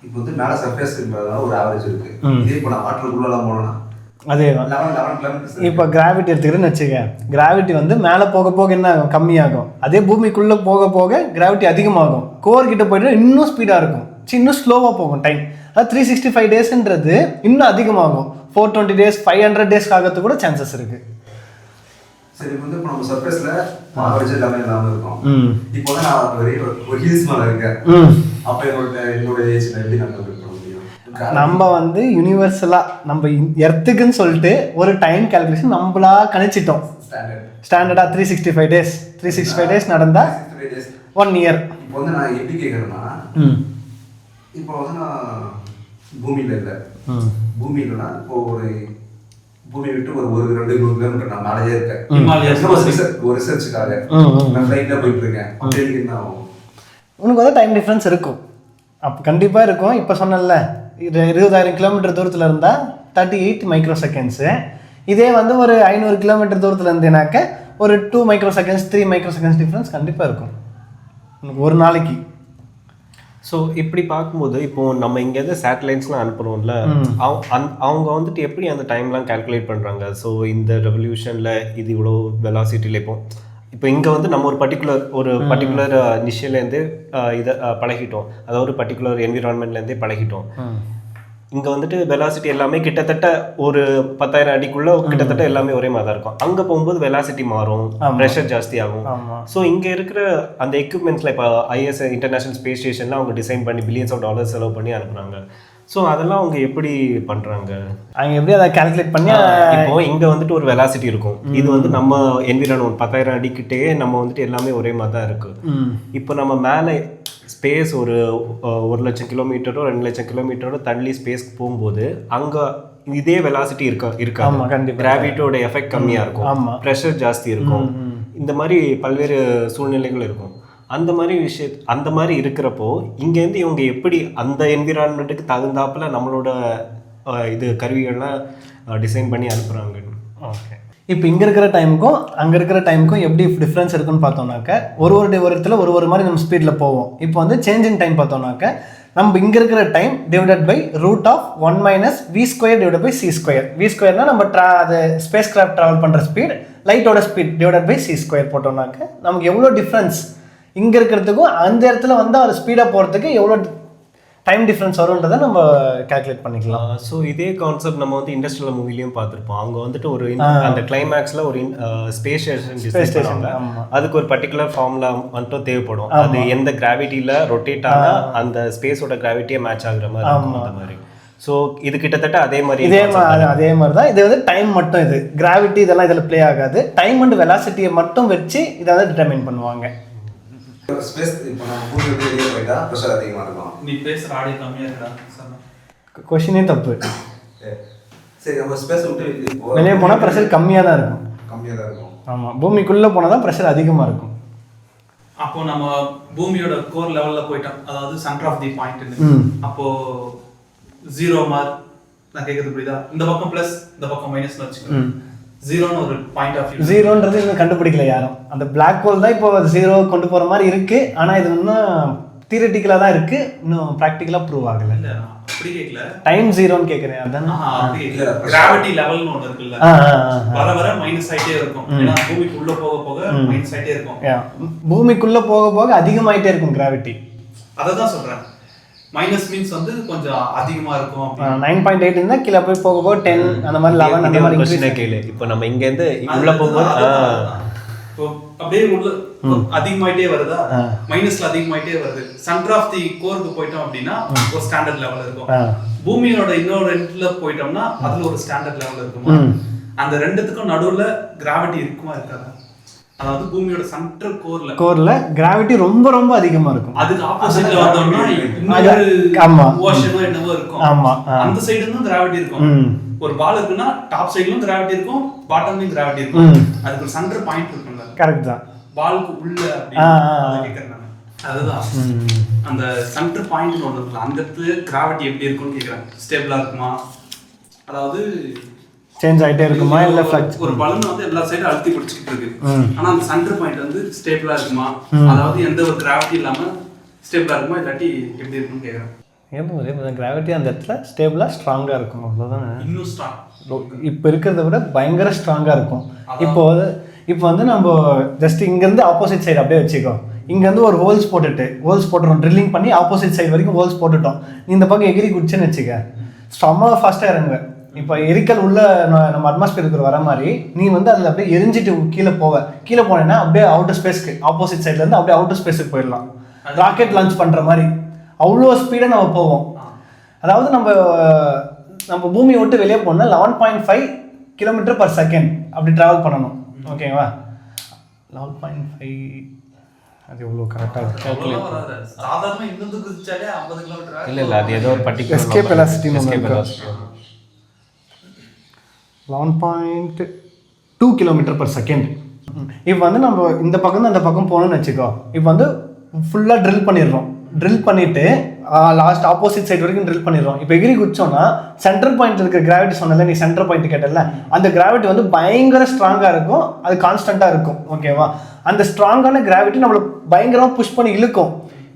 இப்போ வந்து மேலே சர்ஃபேஸ் ஒரு ஆவரேஜ் இருக்கு. இதே இப்போ நான் வாட்டருக்குள்ளலாம் போனேன்னா அதே தான். இப்போ கிராவிட்டி எடுத்துக்கிறேன்னு வச்சுக்க, கிராவிட்டி வந்து மேலே போக போக என்ன ஆகும், கம்மியாகும். அதே பூமிக்குள்ளே போக போக கிராவிட்டி அதிகமாகும். கோர் கிட்ட போய்ட்டு இன்னும் ஸ்பீடாக இருக்கும், இன்னும் ஸ்லோவாக போகும் டைம். அது 365 டேஸ்ன்றது இன்னும் அதிகமாகும். 420 டேஸ் 500 டேஸ் ஆகிறதுக்கு கூட சான்சஸ் இருக்குது. சரி, இப்போ வந்து இப்போ நம்ம சர்ஃபேஸில் ஆவரேஜ் எல்லாமே இருக்கும். இப்போ வந்து நான் ஒரு ஹில்ஸ் மேலே இருக்கேன். அப்போ என்னோட ஏஜ் எப்படி நான் கல்குலேட் பண்ண முடியும்? நம்ம வந்து யூனிவர்சலாக நம்ம எர்த்துக்குன்னு சொல்லிட்டு ஒரு டைம் கால்குலேஷன் நம்மளா கணிச்சிட்டோம். ஸ்டாண்டர்டாக 365 டேஸ் 365 டேஸ் நடந்தால் 1 இயர். இப்போ வந்து நான் எப்படி கேட்குறேன்னா, இப்போ வந்து நான் பூமியில் இல்லை, பூமியிலனா இப்போ ஒரு பூமியை விட்டு ஒரு 200 கிலோமீட்டர் நான் மேலேயே இருக்கேன். ஒரு ரிசர்ச்சுக்காக நான் ஃப்ளைட்டில் போயிட்டு இருக்கேன். அப்படி என்ன ஆகும்? உனக்கு வந்து டைம் டிஃப்ரென்ஸ் இருக்கும். அப்போ கண்டிப்பாக இருக்கும். இப்போ சொன்னல 20,000 கிலோமீட்டர் தூரத்தில் இருந்தால் 38 மைக்ரோ செகண்ட்ஸு. இதே வந்து ஒரு 500 கிலோமீட்டர் தூரத்தில் இருந்தேனாக்க ஒரு 2 micro seconds 3 micro seconds difference கண்டிப்பாக இருக்கும் உனக்கு ஒரு நாளைக்கு. ஸோ இப்படி பார்க்கும்போது இப்போது நம்ம இங்கேருந்து சேட்டலைட்ஸ்லாம் அனுப்புகிறோம்ல, அவங்க வந்துட்டு எப்படி அந்த டைம்லாம் கால்குலேட் பண்ணுறாங்க? ஸோ இந்த ரெவல்யூஷனில் இது இவ்வளோ வெலாசிட்டியில் இப்போ இங்கே வந்து நம்ம ஒரு பர்டிகுலர் நிஷிலேருந்து இதை பழகிட்டோம், அதாவது ஒரு பர்டிகுலர் என்விரான்மெண்ட்லேருந்தே பழகிட்டோம். இங்கே வந்துட்டு வெலாசிட்டி எல்லாமே கிட்டத்தட்ட ஒரு 10,000 அடிக்குள்ளே கிட்டத்தட்ட எல்லாமே ஒரே மாதிரி தான் இருக்கும். அங்கே போகும்போது வெலாசிட்டி மாறும், ப்ரெஷர் ஜாஸ்தி ஆகும். ஸோ இங்கே இருக்கிற அந்த எக்யூப்மெண்ட்ஸில் இப்போ ஐஎஸ் இன்டர்நேஷனல் ஸ்பேஸ் ஸ்டேஷனில் அவங்க டிசைன் பண்ணி பில்லியன்ஸ் ஆஃப் டாலர்ஸ் செலவு பண்ணி அனுப்புகிறாங்க. ஸோ அதெல்லாம் அவங்க எப்படி பண்ணுறாங்க? அவங்க எப்படி அதை கால்குலேட் பண்ணி இப்போ இங்கே வந்துட்டு ஒரு வெலாசிட்டி இருக்கும். இது வந்து நம்ம என்விரான்மெண்ட் 10,000 அடிக்கிட்டே நம்ம வந்துட்டு எல்லாமே ஒரே மாதிரி தான் இருக்குது. இப்போ நம்ம மேலே ஸ்பேஸ் ஒரு 1,00,000 கிலோமீட்டரோ 2,00,000 கிலோமீட்டரோ தள்ளி ஸ்பேஸ்க்கு போகும்போது அங்கே இதே வெலாசிட்டி இருக்காது. கிராவிட்டியோட எஃபெக்ட் கம்மியாக இருக்கும், ப்ரெஷர் ஜாஸ்தி இருக்கும், இந்த மாதிரி பல்வேறு சூழ்நிலைகள் இருக்கும். அந்த மாதிரி இருக்கிறப்போ இங்கேருந்து இவங்க எப்படி அந்த என்விரான்மெண்ட்டுக்கு தகுந்தாப்புல நம்மளோட இது கருவிகள்லாம் டிசைன் பண்ணி அனுப்புகிறாங்கன்னு. ஓகே, இப்போ இங்கே இருக்கிற டைமுக்கும் அங்கே இருக்கிற டைமுக்கும் எப்படி டிஃப்ரென்ஸ் இருக்குன்னு பார்த்தோம்னாக்க ஒரு இடத்துல ஒரு மாதிரி நம்ம ஸ்பீடில் போவோம். இப்போ வந்து சேஞ்ச் இன் டைம் பார்த்தோம்னாக்க நம்ம இங்கே இருக்கிற time divided by √1 - v² / c². v²னா நம்ம அது ஸ்பேஸ் கிராஃப்ட் ட்ராவல் பண்ணுற ஸ்பீட், லைட்டோட ஸ்பீட் டிவைடட் பை c² போட்டோம்னாக்க நமக்கு எவ்வளோ டிஃப்ரென்ஸ் இங்கே இருக்கிறதுக்கும் அந்த இடத்துல வந்து அவர் ஸ்பீடாக போகிறதுக்கு எவ்வளோ டைம் டிஃப்ரென்ஸ் வரும்ன்றதை நம்ம கால்குலேட் பண்ணிக்கலாம். ஸோ இதே கான்செப்ட் நம்ம வந்து இண்டஸ்ட்ரியல் மூவிலையும் பார்த்துருப்போம். அவங்க வந்துட்டு ஒரு அந்த கிளைமேக்ஸில் ஒரு ஸ்பேஸ் ஸ்டேஷன் டிசைன் பண்ணுவாங்க. அதுக்கு ஒரு பர்டிகுலர் ஃபார்முலா மட்டும் தேவைப்படும். அது எந்த கிராவிட்டியில் ரொட்டேட் ஆனால் அந்த ஸ்பேஸோட கிராவிட்டியே மேட்ச் ஆகுற மாதிரி இருக்கும். அந்த மாதிரி ஸோ இது கிட்டத்தட்ட அதே மாதிரி தான். இது வந்து டைம் மட்டும், இது கிராவிட்டி இதெல்லாம் இதில் ப்ளே ஆகாது. டைம் அண்ட் வெலாசிட்டியை மட்டும் வச்சு இதை வந்து டிட்டர்மைன் பண்ணுவாங்க. ஸ்பேஸ் இப்போ நம்ம பூமியை விட்டு வெளியே போயிட்டா ப்ரெஷர் அதிகமாக இருக்கும். நீ பேசுகிற ஆடியோ கம்மியாக இருக்கா? கொஷினே தப்பு. சரி, நம்ம ஸ்பேஸ் விட்டு வெளியே போனால் ப்ரெஷர் கம்மியாக தான் இருக்கும். ஆமாம், பூமிக்குள்ளே போனால் தான் ப்ரெஷர் அதிகமாக இருக்கும். அப்போ நம்ம பூமியோட கோர் லெவலில் போயிட்டோம், அதாவது சென்டர் ஆஃப் தி பாயிண்ட். அப்போ 0 மார்க் நான் கேட்கறது புரியுதா? இந்த பக்கம் ப்ளஸ் இந்த பக்கம் மைனஸ்னு வச்சுக்கோங்க. 0ன்னு ஒரு பாயிண்ட் ஆஃப் வியூ. 0ன்றது இன்னும் கண்டுபிடிக்கல யாரும். அந்த பிளாக் ஹோல் தான் இப்போ 0 கொண்டு போகிற மாதிரி இருக்குது. ஆனால் இது இன்னும் தியரிட்டிக்கலாக தான் இருக்குது, இன்னும் ப்ராக்டிக்கலாக ப்ரூவ் ஆகலை. இல்லை, அப்படி கேட்கல, டைம் 0ன்னு கேட்குறேன். அதான் கிராவிட்டி லெவல்னு ஒன்று இருக்குல்ல, வர மைனஸ் ஆகிட்டே இருக்கும். ஏன்னா பூமிக்கு உள்ளே போக போக மைனஸ் ஆகிட்டே இருக்கும். பூமிக்குள்ளே போக போக அதிகமாகிட்டே இருக்கும் கிராவிட்டி. அதை தான் சொல்கிறேன். மைனஸ் மீன்ஸ் வந்து கொஞ்சம் அதிகமாக இருக்கும். 9.8 இருந்தால் கீழே போய் போக போக 10 அந்த மாதிரி 11 அந்த மாதிரி கொஸ்டினை கேளு. இப்போ நம்ம இங்கேருந்து உள்ளே போகும்போது அப்படியே உள்ள அதிகமாயிட்டே வருதா, மைனஸ்ல அதிகமாயிட்டே வருது. சென்டர் ஆஃப் தி கோருக்கு போயிட்டோம் அப்படின்னா ஒரு ஸ்டாண்டர்ட் லெவல் இருக்கும். பூமியோட இன்னொரு எண்ட்ல போயிட்டோம்னா அதுல ஒரு ஸ்டாண்டர்ட் லெவல் இருக்கும். அந்த ரெண்டுத்துக்கும் நடுவுல கிராவிட்டி இருக்குமா இருக்காது? அதாவது பூமியோட சென்டர் கோர்ல கிராவிட்டி ரொம்ப ரொம்ப அதிகமா இருக்கும். அதுக்கு ஆப்போசிட்ல வந்தோம்னா ஓஷனோ என்னவோ இருக்கும். ஆமா, அந்த சைடு இருந்தும் கிராவிட்டி இருக்கும். ஒரு பால் இருக்குன்னா டாப் சைடுலயும் கிராவிட்டி இருக்கும், பாட்டம்லயும் கிராவிட்டி இருக்கும். அதுக்கு ஒரு சென்டர் பாயிண்ட் இருக்கும்ல. கரெக்ட் தான். பாலுக்கு உள்ள அப்படி கேக்குறேன் நான். அதுதான் அந்த சென்டர் பாயிண்ட் ஒன்று இருக்குல்ல, அந்த இடத்துல கிராவிட்டி எப்படி இருக்கும்னு கேக்குறேன். ஸ்டேபிளா இருக்குமா, அதாவது சேஞ்ச் ஆயிட்டே இருக்குமா, இல்ல ஒரு பலூன் வந்து எல்லா சைடும் அழுத்தி பிடிச்சிட்டு இருக்கு, ஆனா அந்த சென்டர் பாயிண்ட் வந்து ஸ்டேபிளா இருக்குமா, அதாவது எந்த ஒரு கிராவிட்டி இல்லாம ஸ்டேபிளா இருக்குமா, இல்லாட்டி எப்படி இருக்குன்னு கேக்குறேன். ஏன் கிராவிட்டி அந்த இடத்துல ஸ்டேபிளாக ஸ்ட்ராங்காக இருக்கும், அவ்வளோதான். இன்னும் ஸ்ட்ராங் இப்போ இருக்கிறத விட பயங்கர ஸ்ட்ராங்காக இருக்கும். இப்போ வந்து நம்ம ஜஸ்ட் இங்கேருந்து ஆப்போசிட் சைடு அப்படியே வச்சுக்கோ, இங்கேருந்து ஒரு ஹோல்ஸ் போட்டுட்டோம் ட்ரில்லிங் பண்ணி ஆப்போசிட் சைடு வரைக்கும் ஹோல்ஸ் போட்டுட்டோம். நீ இந்த பக்கம் எகிரி குடிச்சுன்னு வச்சுக்க, செம்ம ஃபாஸ்ட்டாக இறங்க. இப்போ எரிக்கல் உள்ள நம்ம அட்மாஸ்பியருக்கு வர மாதிரி நீ வந்து அதில் அப்படியே எரிஞ்சிட்டு கீழே போனேன்னா அப்படியே அவுட்டர் ஸ்பேஸ்க்கு ஆப்போசிட் சைட்லேருந்து அப்படியே அவுட்டர் ஸ்பேஸுக்கு போயிடலாம். ராக்கெட் லான்ச் பண்ணுற மாதிரி அவ்வளோ ஸ்பீடாக நம்ம போவோம். அதாவது நம்ம பூமியை விட்டு வெளியே போனால் 11.5 km/s அப்படி ட்ராவல் பண்ணணும். ஓகேவா? 11.5 அது எவ்வளோ கரெக்டாக சாதாரண இன்னொரு குதிச்சாலே 50 கிலோமீட்டர். இல்லை அது ஏதோ ஒரு பர்டிகுலர் எஸ்கேப் வெலாசிட்டி 11.2 km/s. இப்போ வந்து நம்ம இந்த பக்கம் அந்த பக்கம் போகணும்னு வச்சுக்கோ, இப்போ வந்து ஃபுல்லாக ட்ரில் பண்ணிவிட்டு லாஸ்ட் ஆப்போசிட் சைடு வரைக்கும் ட்ரில் பண்ணிடுறோம். இப்போ எகிரி குச்சோன்னா சென்டர் பாயிண்ட் இருக்கிற கிராவிட்டி சொன்னல, நீ சென்டர் பாயிண்ட் கேட்டல, அந்த கிராவிட்டி வந்து பயங்கர ஸ்ட்ராங்காக இருக்கும், அது கான்ஸ்டண்ட்டாக இருக்கும். ஓகேவா? அந்த ஸ்ட்ராங்கான கிராவிட்டி நம்மளை பயங்கரமாக புஷ் பண்ணி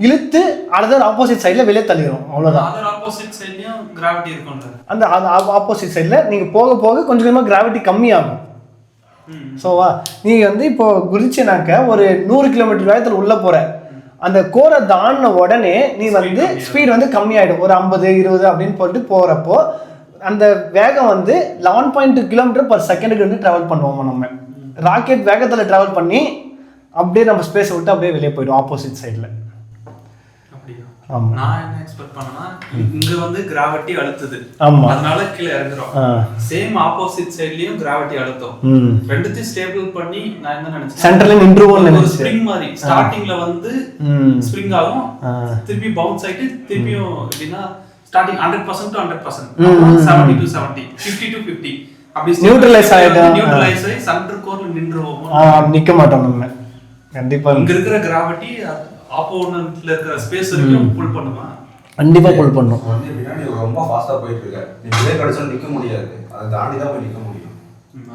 இழுத்து அதர் ஆப்போசிட் சைடில் வெளியே தள்ளிடும். அவ்வளோதான். அந்த ஆப்போசிட் சைடில் நீங்கள் போக போக கொஞ்சம் கொஞ்சமாக கிராவிட்டி கம்மியாகும். ஸோவா நீங்கள் வந்து இப்போ குதிச்சுனாக்க ஒரு 100 கிலோமீட்டர் வேகத்தில் உள்ளே போகிற, அந்த கோரை தாண்டின உடனே நீ வந்து ஸ்பீட் வந்து கம்மியாயிடும். ஒரு 50, 20 அப்படின்னு போட்டு போகிறப்போ அந்த வேகம் வந்து 11.2 km/s வந்து ட்ராவல் பண்ணுவோம். நம்ம ராக்கெட் வேகத்தில் ட்ராவல் பண்ணி அப்படியே நம்ம ஸ்பேஸை விட்டு அப்படியே வெளியே போயிடும் ஆப்போசிட் சைடில். நான் என்ன எக்ஸ்பெக்ட் பண்ணேன்னா, இங்க வந்து கிராவிட்டி அழுத்துது, அதனால கீழே இறங்குறோம். சேம் ஆப்போசிட் சைடுலயும் கிராவிட்டி அழுத்தும். ரெண்டுத்தையும் ஸ்டேபிள் பண்ணி நான் என்ன நினைச்சேன், சென்டர்ல நின்றுவோம்னு நினைச்சேன். ஸ்ப்ரிங் மாதிரி ஸ்டார்டிங்ல வந்து ஸ்ப்ரிங் ஆகும், திருப்பி பவுன்ஸ் ஆயிட்டு திருப்பியும் எப்படின்னா ஸ்டார்டிங் 100% to 100%, 70 to 70, 50 to 50 அப்படி நியூட்ரலைஸ் ஆகி சென்டர் கோர்ல நின்றுவோம். நிக்க மாட்டோம் நம்ம கண்டிப்பா. இங்க இருக்கிற கிராவிட்டி ஆப்போனன்ட்ல இருக்கிற ஸ்பேஸ் வரைக்கும் புல் பண்ணுமா? கண்டிப்பா புல் பண்ணும். வந்து பின்னாடி ரொம்ப ஃபாஸ்டா போயிட்டு இருக்க, நீ பிரேக் அடிச்சா நிக்க முடியாது, அதை தாண்டி தான் போய் நிக்க முடியும்.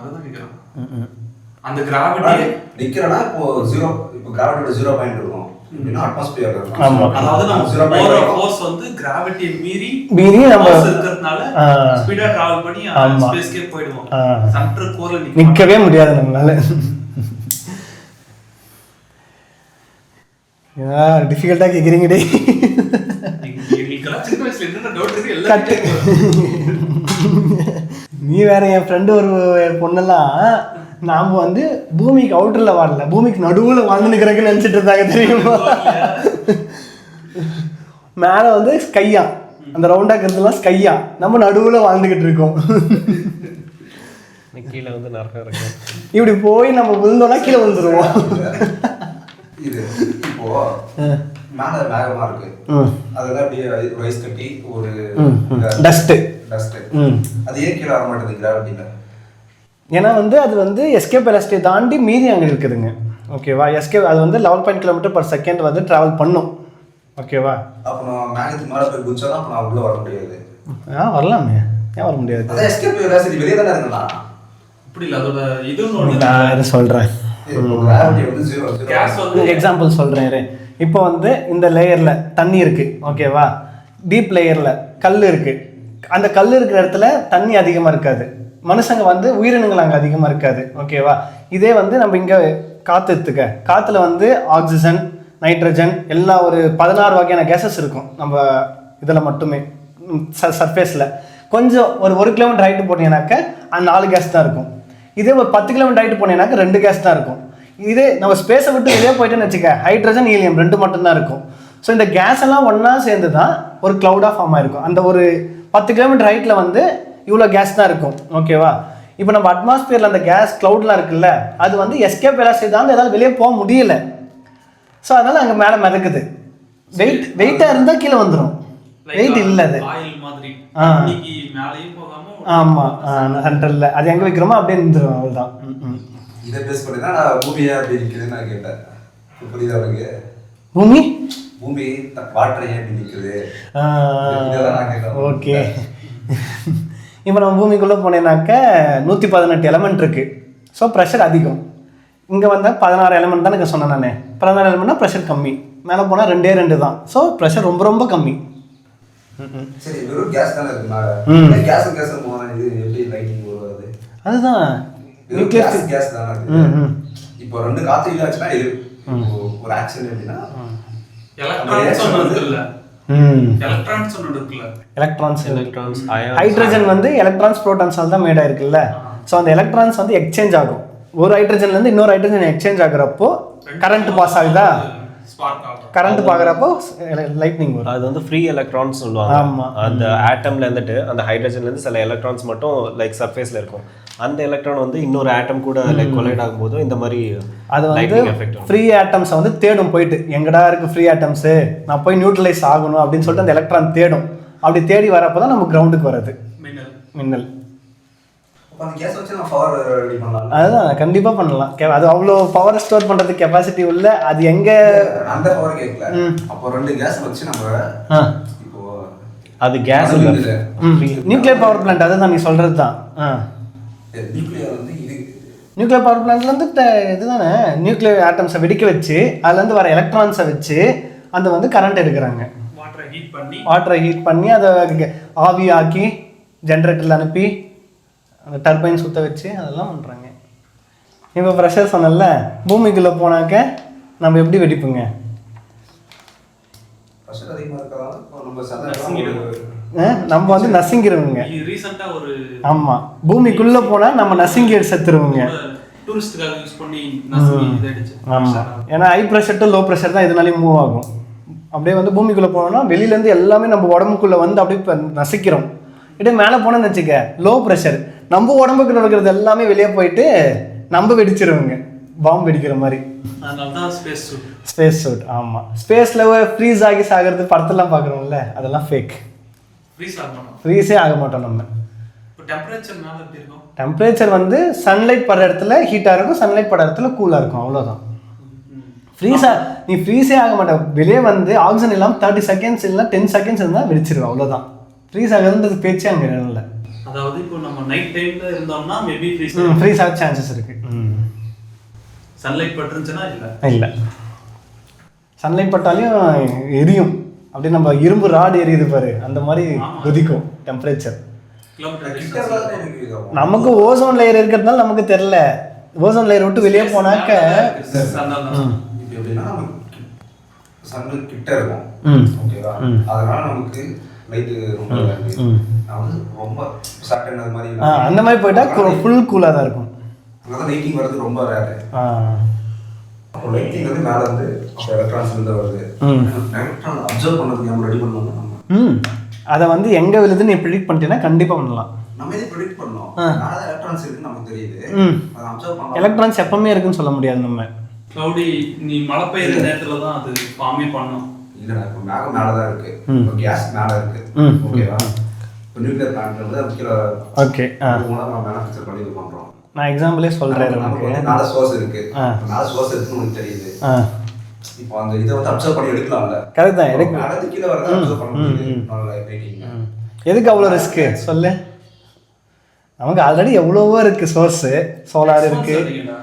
அதுதான் நிக்கிறோம். அந்த கிராவிட்டி நிக்கிறனா இப்போ 0, இப்போ கிராவிட்டியோட 0 பாயிண்ட் இருக்கும், அப்படினா அட்மாஸ்பியர் இருக்கும். அதாவது நம்ம போற ஃபோர்ஸ் வந்து கிராவிட்டியை மீறி நம்ம இருக்கிறதுனால ஸ்பீடா டிராவல் பண்ணி ஸ்பேஸ்க்கே போய்டுவோம். சென்டர் கோர்ல நிக்கவே முடியாது நம்மளால. டிஃபிகல்ட்டா கேக்குறீங்க டே. நீ வேற, என் ஃப்ரெண்டு ஒரு பொண்ணெல்லாம் நாம வந்து பூமிக்கு அவுட்டர்ல வாழல, பூமிக்கு நடுவுல வாழ்ந்து நிக்கிறதுக்கு நினைச்சிட்டு இருந்தாங்க தெரியுமா? மேல வந்து ஸ்கையா, அந்த ரவுண்டா இருக்கிறதுலாம் ஸ்கையா, நம்ம நடுவுல வாழ்ந்துகிட்டு இருக்கோம். கீழே வந்து நரகம் இருக்கு. இப்படி போய் நம்ம விழுந்தோம்னா கீழே விழுந்துருவோம். இது இப்போ மேல மேகமா இருக்கு, அதெல்லாம் அப்படியே ரைஸ் கட்டி ஒரு டஸ்ட் அது ஏன் கீழே வர மாட்டேங்குது கிராவிட்டில? ஏன்னா வந்து அது வந்து எஸ்கேப் வெலாசிட்டி தாண்டி மீறி அங்கே இருக்குதுங்க. ஓகேவா? எஸ்கேப் அது வந்து 11 km/s வந்து டிராவல் பண்ணும். ஓகேவா? அப்போ நான் மேகத்துக்கு மேலே போய் குதிச்சா தான் நான் உள்ள வர முடியாது. வரலாமே, ஏன் வர முடியாது? அதான் எஸ்கேப் வெலாசிட்டி வெளியே தானே இருக்கலாம். இப்படி இல்லை, அதோட இதுன்னு நான் சொல்கிறேன். எக்ஸாம்பிள் சொல்கிறேன். இப்போ வந்து இந்த லேயரில் தண்ணி இருக்குது. ஓகேவா? டீப் லேயரில் கல் இருக்குது. அந்த கல் இருக்கிற இடத்துல தண்ணி அதிகமாக இருக்காது, மனுஷங்க வந்து உயிரினங்கள் அங்கே அதிகமாக இருக்காது. ஓகேவா? இதே வந்து நம்ம இங்கே காற்று எடுத்துக்க, காற்றுல வந்து ஆக்சிஜன், நைட்ரஜன் எல்லாம் ஒரு 16 வகையான கேஸஸ் இருக்கும் நம்ம இதில் மட்டுமே சர்ஃபேஸில். கொஞ்சம் ஒரு 1 கிலோமீட்டர் ஹைட்டு போனீங்கன்னாக்க அந்த 4 கேஸ் தான் இருக்கும். இதே ஒரு 10 கிலோமீட்டர் ஹைட்டு போனீங்கன்னாக்க 2 கேஸ் தான் இருக்கும். இதே நம்ம ஸ்பேஸை விட்டு வெளியே போயிட்டேன்னு வச்சுக்க, ஹைட்ரஜன், ஹீலியம் 2 மட்டும்தான் இருக்கும். ஸோ இந்த கேஸ் எல்லாம் ஒன்றா சேர்ந்து தான் ஒரு க்ளவுடாக ஃபார்ம் ஆயிருக்கும். அந்த ஒரு 10 கிலோமீட்டர் ஹைட்டில் வந்து இவ்வளோ கேஸ் தான் இருக்கும். ஓகேவா? இப்போ நம்ம அட்மாஸ்பியரில் அந்த கேஸ் க்ளவுட்லாம் இருக்குல்ல, அது வந்து எஸ்கேப் வெலாசிட்டி தான் ஏதாவது வெளியே போக முடியல. ஸோ அதனால் அங்கே மேலே மிதக்குது. வெயிட்டாக இருந்தால் கீழே வந்துடும், வெயிட் இல்லை அது. ஆமாம், சென்ட்ரலில் அது எங்கே வைக்கிறோமோ அப்படியே இருந்துடும், அவ்வளோதான். இதை பேஸ் பண்ணி தான் நான் பூமியா அப்படி நிற்குதுன்னு நான் கேட்டேன். புரியுதா அவனுக்கு? பூமி வாட்டர் ஏன் அப்படி நிற்குது? ஓகே. இப்போ நம்ம பூமிக்குள்ளே போனேன்னாக்க 118 எலமெண்ட் இருக்குது. ஸோ ப்ரெஷர் அதிகம். இங்கே வந்தால் 16 எலமெண்ட் தான் எனக்கு சொன்னேன் நான். 16 எலமெண்ட்னா ப்ரெஷர் கம்மி. மேலே போனால் 2 தான். ஸோ ப்ரெஷர் ரொம்ப ரொம்ப கம்மி. சரி வெறும் கேஸ் தானே இருக்கு மேலே கேஸ் போனா இது எப்படி லைட்டிங் வருது அதுதான் கேஸ் தானே இருக்கு இப்போ ரெண்டு காத்து இல்லாச்சுன்னா இது ஒரு ஆக்சிடென்ட் எப்படின்னா எலக்ட்ரான்ஸ் ஹைட்ரஜன் வந்து எலக்ட்ரான்ஸ் புரோட்டான்ஸால் தான் மேட் ஆயிருக்குல்ல. ஸோ அந்த எலக்ட்ரான்ஸ் வந்து எக்ஸ்சேஞ்ச் ஆகும். ஒரு ஹைட்ரஜன்லேருந்து இன்னொரு ஹைட்ரஜன் எக்ஸ்சேஞ்ச் ஆகுறப்போ கரண்ட் பாஸ் ஆகுதா, கரண்ட் பார்க்குறப்போ லைட்னிங் வரும். அது வந்து ஃப்ரீ எலக்ட்ரான்ஸ் சொல்லுவாங்க. ஆமாம், அந்த ஆட்டம்ல இருந்துட்டு அந்த ஹைட்ரஜன்லேருந்து சில எலக்ட்ரான்ஸ் மட்டும் லைக் சர்ஃபேஸில் இருக்கும். அந்த எலக்ட்ரான் வந்து இன்னொரு ஆட்டம் கூட லைக் கொலைட் ஆகும்போது இந்த மாதிரி அது வந்து ஃப்ரீ ஆட்டம்ஸை வந்து தேடும், போயிட்டு எங்கடா இருக்குது ஃப்ரீ ஆட்டம்ஸு, நான் போய் நியூட்ரலைஸ் ஆகணும் அப்படின்னு சொல்லிட்டு அந்த எலக்ட்ரான் தேடும். அப்படி தேடி வரப்போ தான் நம்ம கிரவுண்டுக்கு வர்றது மின்னல். அதுதான் கண்டிப்பாக பண்ணலாம். அது அவ்வளோ பவர் ஸ்டோர் பண்ணுறதுக்கு கெப்பாசிட்டி உள்ள. அது எங்கே அந்த பவர் கேட்கல. அப்போ ரெண்டு கேஸ் வச்சு நம்ம இப்போ அது கேஸ் நியூக்ளியர் பவர் பிளான்ட். அதுதான் நீ சொல்கிறது தான். நியூக்ளியர் பவர் பிளான்ட்லேருந்து இதுதானே நியூக்ளியர் ஆட்டம்ஸை வெடிக்க வச்சு அதுலேருந்து வர எலக்ட்ரான்ஸை வச்சு அந்த வந்து கரண்ட் எடுக்கிறாங்க. வாட்டரை ஹீட் பண்ணி அதை ஆவி ஆக்கி ஜென்ரேட்டரில் அனுப்பி அந்த டர்பைன் சுற்ற வச்சு அதெல்லாம் பண்ணுறாங்க. இப்போ ப்ரெஷர் சொன்னல, பூமிக்குள்ளே போனாக்க நம்ம எப்படி வெடிப்புங்க? நம்ம வந்து நசுங்கிடுவோங்க. ஆமாம், பூமிக்குள்ளே போனால் நம்ம நசுங்கி செத்துருவோங்க. ஆமாம், ஏன்னா high pressure to low pressure தான் இதனாலையும் மூவ் ஆகும். அப்படியே வந்து பூமிக்குள்ளே போனோம்னா வெளியிலேருந்து எல்லாமே நம்ம உடம்புக்குள்ளே வந்து அப்படியே நசிக்கிறோம். இதே மேலே போனோன்னு வச்சுக்க, லோ ப்ரெஷர், நம்ம உடம்புக்குள்ள இருக்கிறது எல்லாமே வெளியே போயிட்டு நம்ம வெடிச்சிருவோங்க, பாம்பு வெடிக்கிற மாதிரி. Space suit. ஆமாம், ஸ்பேஸில் ஃப்ரீஸ் ஆகி சாகிறது படத்தெல்லாம் பார்க்குறோம்ல, அதெல்லாம் ஃபேக். ஃப்ரீஸே ஆக மாட்டோம் நம்ம. டெம்பரேச்சர் வந்து சன்லைட் படுற இடத்துல ஹீட்டாக இருக்கும், சன்லைட் படுற இடத்துல கூலாக இருக்கும், அவ்வளோதான். நீ ஃப்ரீஸே ஆக மாட்டேன். வெளியே வந்து ஆக்சிஜன் இல்லாமல் 30 செகண்ட்ஸ் இல்லை 10 செகண்ட்ஸ் இருந்தால் வெடிச்சிருவேன், அவ்வளோதான். ஃப்ரீஸ் ஆகுதுன்றது பேச்சே அங்கே இல்லை. அதாவது இப்போ நம்ம நைட் டைம்ல இருந்தோம்னா மேபி ஃப்ரீஸ் ஆக சான்சஸ் இருக்கு. சன்லைட் பட்டுருந்துச்சுன்னா இல்லை சன்லைட் பட்டாலையும் எரியும். அப்படியே நம்ம இரும்பு ராடு எரியுது பாரு, அந்த மாதிரி கொதிக்கும் டெம்பரேச்சர். நமக்கு ஓசோன் லேயர் இருக்கிறதுனால நமக்கு தெரியல. ஓசோன் லேயர் விட்டு வெளியே போனாக்க கிட்ட இருக்கும், ஓகேவா? அதனால நமக்கு ரொம்ப அந்த மாதிரி போயிட்டா ஃபுல் கூலாக தான் இருக்கும். லைட்டிங் வரது ரொம்ப ரேர். அப்போ லைட்டிங் வந்து மேலே வந்து எலக்ட்ரான்ஸ் இருந்து வருது. எலக்ட்ரான் அப்சர்வ் பண்ணுறதுக்கு நம்ம ரெடி பண்ணணும். அதை வந்து எங்கே விழுதுன்னு நீ ப்ரிடிக்ட் பண்ணிட்டீங்கன்னா கண்டிப்பாக பண்ணலாம். நம்ம எது ப்ரிடிக்ட் பண்ணோம், மேலே எலக்ட்ரான்ஸ் இருக்குன்னு நமக்கு தெரியுது. அதை அப்சர்வ் பண்ணலாம். எலக்ட்ரான்ஸ் எப்பவுமே இருக்குன்னு சொல்ல முடியாது நம்ம. க்ளவுடி நீ மழை பெய்யுற நேரத்தில் தான் அது ஃபார்மே பண்ணும். இல்லைண்ணா, இப்போ மேகம் மேலே தான் இருக்கு, இப்போ கேஸ் மேலே இருக்கு, ஓகேவா? இப்போ நியூக்ளியர் பிளான்ட்ல வந்து கீழே ஓகே நம்ம மேனுஃபேக்சர் பண்ணி இது பண்ணுறோம். நான் எக்ஸாம்பிளே சொல்கிறேன். நமக்கு மேலே சோர்ஸ் இருக்கு, மேலே சோர்ஸ் இருக்குன்னு உங்களுக்கு தெரியுது. இப்போ அந்த இதை வந்து அப்சர்வ் பண்ணி எடுக்கலாம்ல. கரெக்ட் தான், எடுக்க மேலே கீழே வரதை அப்சர்வ் பண்ண முடியுது. எதுக்கு அவ்வளோ ரிஸ்க்கு சொல்லு? நமக்கு ஆல்ரெடி எவ்வளவோ இருக்குது சோர்ஸு, சோலார் இருக்குது.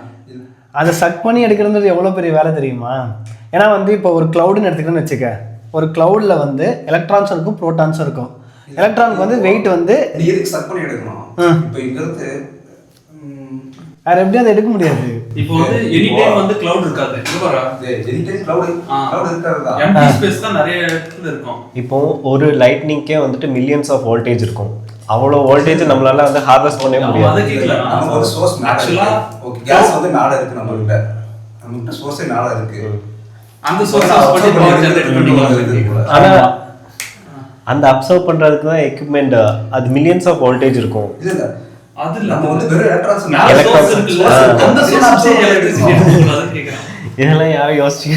அதை சக் பண்ணி எடுக்கிறது எவ்வளோ பெரிய வேலை தெரியுமா? ஏன்னா வந்து இப்போ ஒரு க்ளவுடுன்னு எடுத்துக்கணும்னு வச்சுக்க, ஒரு க்ளவுடில் வந்து எலக்ட்ரான்ஸ் இருக்கும், ப்ரோட்டான்ஸும் இருக்கும். எலக்ட்ரானுக்கு வந்து வெயிட் வந்து எதுக்கு சக் பண்ணி எடுக்கணும்? இப்போ இங்கிறது வேற எப்படி அதை எடுக்க முடியாது. இப்போ வந்து எனி டைம் வந்து க்ளவுட் இருக்காது. எனி டைம் க்ளவுட் இருக்காது, எம்ப்டி ஸ்பேஸ் தான் நிறைய இடத்துல இருக்கும். இப்போ ஒரு லைட்னிங்கே வந்துட்டு மில்லியன்ஸ் ஆஃப் வோல்டேஜ் இருக்கும். அவ்வளோ வோல்டேஜ் நம்மளால வந்து ஹார்வெஸ்ட் பண்ணவே முடியாது. நமக்கு ஒரு சோர்ஸ் ஆக்சுவலா ஓகே, கேஸ் வந்து மேல இருக்கு, நம்மகிட்ட சோர்ஸே மேல இருக்கு. அந்த சோர்ஸ் பண்ணி பவர் ஜெனரேட் பண்ணிக்கலாம். ஆனா அந்த அப்சர்வ் பண்றதுக்கு தான் எக்யூப்மென்ட், அது மில்லியன்ஸ் ஆஃப் வோல்டேஜ் இருக்கும். இல்ல அது நம்ம வந்து வெறும் எலக்ட்ரான்ஸ் இருக்குல்ல, அந்த சோர்ஸ் எலக்ட்ரிசிட்டி அது கேக்குறேன். இதெல்லாம் யாரும் யோசிச்சு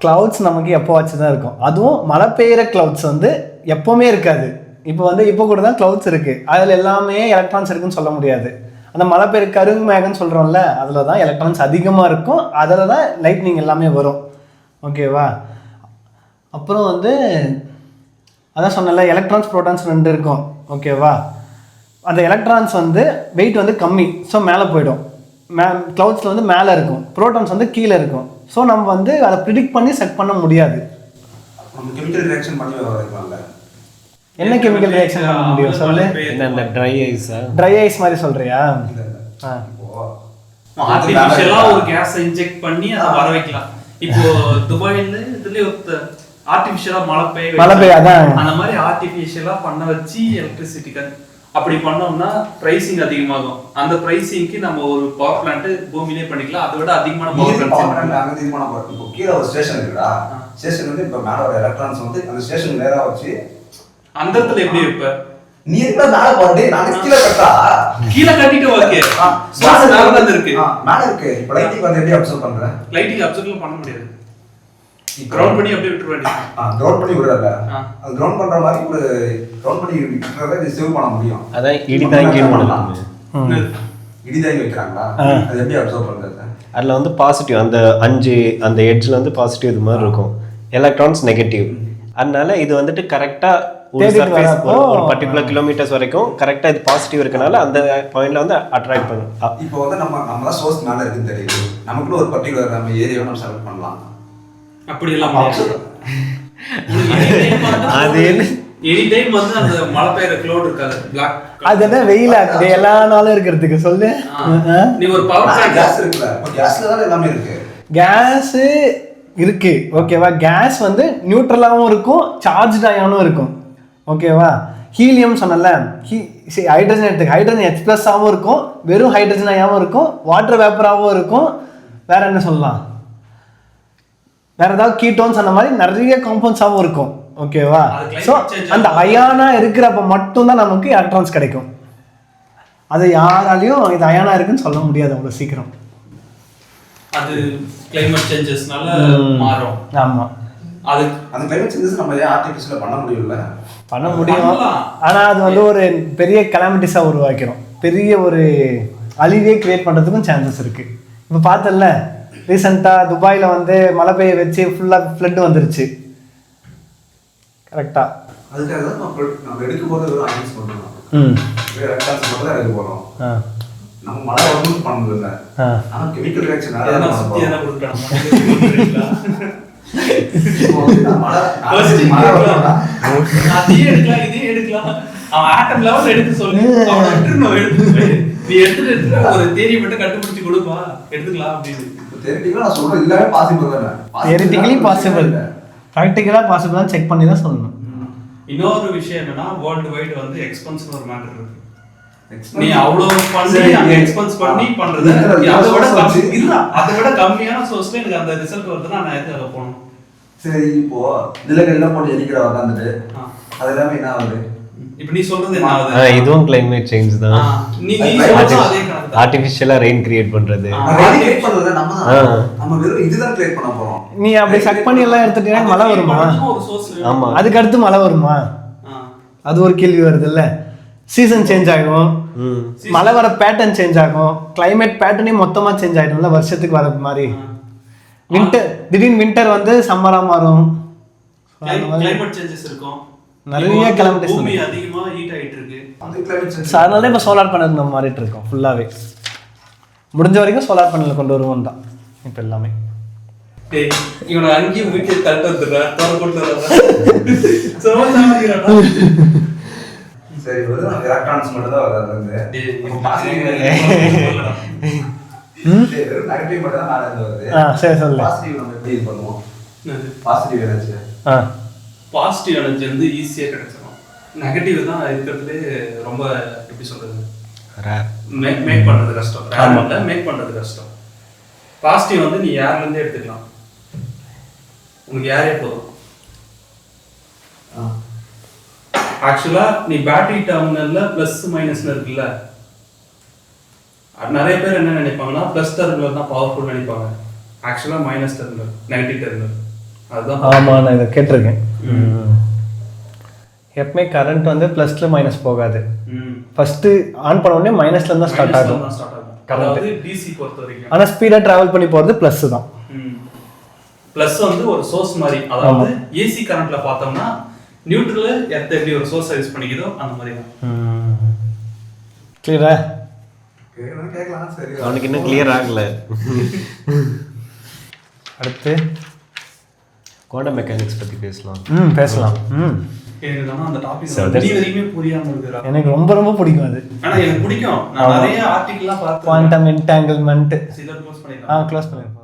கிளவுட்ஸ் நமக்கு எப்போ வச்சு தான் இருக்கும். அதுவும் மழை பெய்கிற கிளவுட்ஸ் வந்து எப்போவுமே இருக்காது. இப்போ கூட தான் கிளவுட்ஸ் இருக்குது, அதில் எல்லாமே எலக்ட்ரான்ஸ் இருக்குன்னு சொல்ல முடியாது. அந்த மழை பெய்கிற கருங்கு மேகன்னு சொல்கிறோம்ல, அதில் தான் எலக்ட்ரான்ஸ் அதிகமாக இருக்கும், அதில் தான் லைட்னிங் எல்லாமே வரும், ஓகேவா? அப்புறம் வந்து அதான் சொன்னல, எலக்ட்ரான்ஸ் ப்ரோட்டான்ஸ் 2 இருக்கும், ஓகேவா? அந்த எலக்ட்ரான்ஸ் வந்து வெயிட் வந்து கம்மி, ஸோ மேலே போயிடும். க்ளவுட்ஸில் வந்து மேலே இருக்கும், ப்ரோட்டான்ஸ் வந்து கீழே இருக்கும். ஸோ நம்ம வந்து அதை ப்ரிடிக்ட் பண்ணி செட் பண்ண முடியாது. நம்ம கெமிக்கல் ரியாக்ஷன் பண்ணி வைக்கலாம்ல. என்ன கெமிக்கல் ரியாக்ஷன் பண்ண முடியும் சொல்லு? என்ன அந்த ட்ரை ஐஸா? ட்ரை ஐஸ் மாதிரி சொல்றியா? இல்ல இல்ல. இப்போ ஆர்டிஃபிஷியலா ஒரு கேஸ் இன்ஜெக்ட் பண்ணி அதை வர வைக்கலாம். இப்போ துபாயில இதுல ஒரு ஆர்டிஃபிஷியலா மழை பெய்ய அதான் அந்த மாதிரி ஆர்டிஃபிஷியலா பண்ண வச்சு எலக்ட்ரிசிட்டி அப்படி பண்ணோம்னா பிரைசிங் அதிகமாகும். அந்த பிரைசிங்க்கு நம்ம ஒரு பவர் பிளான்ட் பூமியிலே பண்ணிக்கலாம். அதை விட அதிகமான பவர் பிளான்ட் அங்க தீர்மானம் போறோம். இப்போ கீழே ஒரு ஸ்டேஷன் இருக்குடா. ஸ்டேஷன் வந்து இப்போ மேல ஒரு எலக்ட்ரான்ஸ் வந்து அந்த ஸ்டேஷன் நேரா வச்சு அந்த இடத்துல எப்படி வைப்ப? நீ என்ன மேல போறே? நான் கீழே கட்டா. கீழே கட்டிட்டு ஓகே. சோர்ஸ் மேல தான் இருக்கு. மேல இருக்கு. இப்போ லைட்டிங் வந்து எப்படி அப்சர்வ் பண்ற? லைட்டிங் அப்சர்வ் பண்ண முடியாது. கிரவுண்ட் பண்ணி அப்படியே விட்டுற வேண்டியது. கிரவுண்ட் பண்ணி விடுறல. அது கிரவுண்ட் பண்ற மாதிரி ஒரு கிரவுண்ட் பண்ணி விட்டுறத இது சேவ் பண்ண முடியும். அதான் இடிதாங்கி பண்ணலாம். இடிதாங்கி வைக்கறாங்களா? அது எப்படி அப்சர்வ் பண்றது? அதுல வந்து பாசிட்டிவ் அந்த 5 அந்த எட்ஜ்ல வந்து பாசிட்டிவ் இது மாதிரி இருக்கும். Electrons negative. அதனால இது வந்துட்டு கரெக்டா ஒரு சர்ஃபேஸ் ஒரு பர்టిక్యులர் கிலோமீட்டர்ஸ் வரைக்கும் கரெக்டா இது பாசிட்டிவ் இருக்கனால அந்த பாயிண்ட்ல வந்து அட்ராக்ட் பண்ணும். இப்போ வந்து நம்ம தான் சோர்ஸ் மேல இருக்குன்னு தெரியுது. நமக்கு ஒரு பர்టిక్యులர் நம்ம ஏரியாவை நம்ம செலக்ட் பண்ணலாம். அப்படி எல்லாம் அது எனி டைம் வந்து அந்த மழை பெய்யற க்ளவுட் இருக்காது. பிளாக் அது என்ன வெயில் ஆகுது எல்லா நாளும் இருக்கிறதுக்கு சொல்லு. நீ ஒரு பவர் பிளான்ட் கேஸ் இருக்குல. இப்போ கேஸ்ல தான் எல்லாமே இருக்கு. கேஸ் இருக்கு ஓகேவா. கேஸ் வந்து நியூட்ரலாகவும் இருக்கும் சார்ஜ் ஆயானும் இருக்கும் ஓகேவா. ஹீலியம் சொன்னல ஹைட்ரஜன் எடுத்துக்க. ஹைட்ரஜன் H+ஆகவும் இருக்கும், வெறும் ஹைட்ரஜன் ஆயாவும் இருக்கும், வாட்டர் வேப்பராகவும் இருக்கும். வேற என்ன சொல்லலாம்? வேற ஏதாவது கீட்டோன்ஸ் அந்த மாதிரி நிறைய காம்பவுண்ட்ஸாகவும் இருக்கும் ஓகேவா. ஸோ அந்த அயானா இருக்கிறப்ப மட்டும்தான் நமக்கு எலக்ட்ரான்ஸ் கிடைக்கும். அது யாராலையும் இது அயானா இருக்குன்னு சொல்ல முடியாது அவ்வளோ சீக்கிரம். அது கிளைமேட் சேஞ்சஸ்னால மாறும். ஆமா அது அந்த கிளைமேட் சேஞ்சஸ் நம்ம ஆர்டிஃபிஷியலா பண்ண முடியல. பண்ண முடியும். ஆனா அது வந்து ஒரு பெரிய கலாமிட்டிஸா உருவாக்கிறோம். பெரிய ஒரு அழிவே கிரியேட் பண்றதுக்கும் சான்சஸ் இருக்கு. இப்போ பார்த்தல ரீசெண்டாக துபாயில் வந்து மழை பெய்ய வச்சு ஃபுல்லாக ஃப்ளட் வந்துருச்சு கரெக்டாக. அதுக்காக தான் நம்ம எடுக்க போகிறது ஒரு அனலைஸ் பண்ணுறோம். எலக்ட்ரான்ஸ் மட்டும் தான் எடுக்க போகிறோம். நம்ம மழை வரணும்னு பண்ணது இல்லை. ஆனால் கெமிக்கல் ரியாக்ஷன் சுற்றி என்ன கொடுக்குறாங்க அதையே எடுக்கலாம் இதையும் எடுக்கலாம். அவன் ஆட்டம் லெவல் எடுத்து சொல்லி அவனை எடுத்து நீ எடுத்துட்டு ஒரு தேரி மட்டும் கண்டுபிடிச்சு கொடுப்பா எடுத்துக்கலாம் அப்படின்னு. தியரிட்டிக்கலா நான் சொல்றேன் எல்லாமே பாசிபிள் தானே. தியரிட்டிக்கலி பாசிபிள், பிராக்டிகலா பாசிபிள் தான் செக் பண்ணி தான் சொல்லணும். இன்னொரு விஷயம் என்னன்னா வேர்ல்டு வைட் வந்து எக்ஸ்பென்ஸ்னு ஒரு மேட்டர் இருக்கு. நீ அவ்வளவு பண்ணி அங்க எக்ஸ்பென்ஸ் பண்ணி பண்றது அதை விட கம்மியான சோர்ஸ்ல எனக்கு அந்த ரிசல்ட் வருதுன்னா நான் எதுக்கு அதில் போகணும்? சரி இப்போ நிலக்கரிலாம் போட்டு எரிக்கிற உட்காந்துட்டு அது எல்லாமே என்ன ஆகுது? இப்போ நீ சொல்றது என்ன ஆகுது? இதுவும் கிளைமேட் சேஞ்ச் தான். நீ சொல்றது அதே கணக்கு. ஆர்டிஃபிஷியலா ரெயின் கிரியேட் பண்றது. ரெயின் கிரியேட் பண்றது நம்ம வெறும் இதுதான் கிரியேட் பண்ண போறோம். நீ அப்படி சக் பண்ணி எல்லாம் எடுத்துட்டீங்கன்னா மழை வருமா? ஒரு சோர்ஸ். ஆமா. அதுக்கு அடுத்து மழை வருமா? அது ஒரு கேள்வி வருது இல்ல. சீசன் சேஞ்ச் ஆகும், மழை வர பேட்டர்ன் சேஞ்ச் ஆகும், கிளைமேட் பேட்டர்னே மொத்தமா சேஞ்ச் ஆயிடும்ல வருஷத்துக்கு வர மாதிரி. வின்டர் திடீர்னு வின்டர் வந்து சம்மரா மாறும். கிளைமேட் சேஞ்சஸ் இருக்கும். நிறைய கிளைமேட் பூமி அதிகமா ஹீட் ஆயிட்டு இருக்கு. அந்த கிளைமேட் சேஞ்ச் அதனால இப்ப சோலார் பேனல் நம்ம மாறிட்டு இருக்கோம் ஃபுல்லாவே. முடிஞ்ச வரைக்கும் சோலார் பேனல் கொண்டு வருவோம் தான் இப்ப எல்லாமே. டேய் இவனை அங்கேயும் வீட்டுல தட்டு வந்துடுறா தோற கொண்டு வரா சோலார். சரி வெறும் எலக்ட்ரான்ஸ் மட்டும் தான் வருது. வந்து வெறும் நெகட்டிவ் மட்டும் தான் நாளை வருது. சரி சொல்லு. பாசிட்டிவ் நம்ம எப்படி இது பண்ணுவோம்? பாசிட்டிவ் எனர்ஜி பாசிட்டிவ் எனர்ஜி வந்து ஈஸியா கிடைச்சிடும். நெகட்டிவ் தான் இருக்கிறதுலே ரொம்ப எப்படி சொல்றது மேக் பண்றது கஷ்டம். ரேர் மேக் பண்றது கஷ்டம். பாசிட்டிவ் வந்து நீ ஏர்ல இருந்தே எடுத்துக்கலாம். உனக்கு ஏரே போதும். ஆக்சுவலா நீ பேட்டரி டெர்மினல்ல பிளஸ் மைனஸ்னு இருக்குல்ல, நிறைய பேர் என்ன நினைப்பாங்கன்னா பிளஸ் டெர்மினல் தான் பவர்ஃபுல் நினைப்பாங்க. ஆக்சுவலா மைனஸ் டெர்மினல், நெகட்டிவ் டெர்மினல் அதுதான். ஆமா நான் இதை கேட்டிருக்கேன். எப்பவுமே கரண்ட் வந்து பிளஸ்ல மைனஸ் போகாது. ஃபர்ஸ்ட் ஆன் பண்ண உடனே மைனஸ்ல இருந்தா ஸ்டார்ட் ஆகும். அதாவது டிசி பொறுத்த வரைக்கும். ஆனா ஸ்பீடா டிராவல் பண்ணி போறது பிளஸ் தான். பிளஸ் வந்து ஒரு சோர்ஸ் மாதிரி. அதாவது ஏசி கரண்ட்ல பார்த்தோம்னா நியூட்ரல் எர்த் எப்படி ஒரு சோர்ஸ் யூஸ் பண்ணிக்குதோ அந்த மாதிரி தான். கிளியரா? கேட்கலாம். சரி அவனுக்கு இன்னும் கிளியர் ஆகல. அடுத்து குவாண்டம் மெக்கானிக்ஸ் பற்றி பேசலாம். பேசலாம். எனக்கு ஆனா அந்த டாபிக் இனி வரைக்குமே புரியாம இருக்குடா. எனக்கு ரொம்ப ரொம்ப பிடிக்கும் அது. ஆனா எனக்கு பிடிக்கும். நான் நிறைய ஆர்டிகிள்லாம் பார்த்தேன். Quantum entanglement. சிலர் க்ளோஸ் பண்ணிடலாம். க்ளோஸ் பண்ணிருப்போம்.